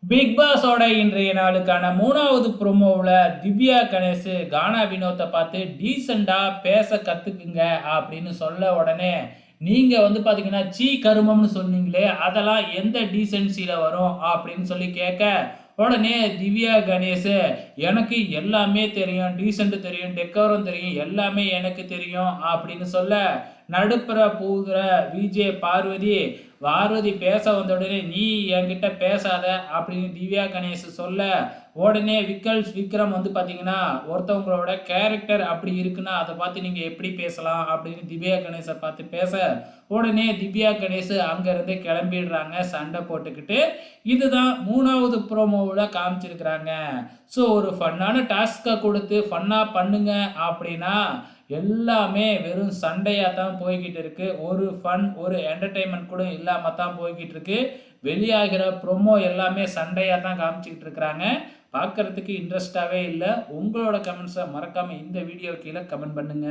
Big பாஸோட இன்றைய நாளுக்கான 3வது ப்ரோமோவுல திவ்யா கணேஷ் கானா வினோத்தை பார்த்து டீசெண்டா பேச கத்துக்குங்க அப்படின்னு சொல்ல உடனே நீங்க வந்து பாத்தீங்கன்னா சீ கருமம்னு சொன்னீங்களே அதெல்லாம் எந்த டீசென்சில வரும் அப்படின்னு சொல்லி கேட்க உடனே திவ்யா கணேஷ் எனக்கு எல்லாமே தெரியும், டீசென்ட் தெரியும், டெக்கோரம் தெரியும், எல்லாமே எனக்கு தெரியும் அப்படின்னு சொல்ல நடுப்புற போகிற விஜே பார்வதி பேச வந்த உடனே நீ என்கிட்ட பேசாத அப்படின்னு திவ்யா கணேஷ் சொல்ல உடனே விக்ரம் வந்து பார்த்தீங்கன்னா ஒருத்தவங்களோட கேரக்டர் அப்படி இருக்குன்னா அதை பார்த்து நீங்கள் எப்படி பேசலாம் அப்படின்னு திவ்யா கணேஷை பார்த்து பேச உடனே திவ்யா கணேஷ் அங்கேருந்து கிளம்பிடுறாங்க சண்டை போட்டுக்கிட்டு. இதுதான் 3வது ப்ரோமோவில் காமிச்சிருக்கிறாங்க. ஸோ ஒரு ஃபன்னான டாஸ்க்கை கொடுத்து ஃபன்னாக பண்ணுங்க அப்படின்னா எல்லாமே வெறும் சண்டையாக தான் போய்கிட்டு இருக்கு. ஒரு ஃபன் ஒரு என்டர்டெயின்மெண்ட் கூட இல்லாமல் தான் போய்கிட்டு இருக்கு. வெளியாகிற ப்ரோமோ எல்லாமே சண்டையாக தான் காமிச்சிக்கிட்டு இருக்கிறாங்க. பார்க்கறதுக்கு இன்ட்ரெஸ்டாகவே இல்லை. உங்களோட கமெண்ட்ஸை மறக்காமல் இந்த வீடியோ கீழே கமெண்ட் பண்ணுங்க.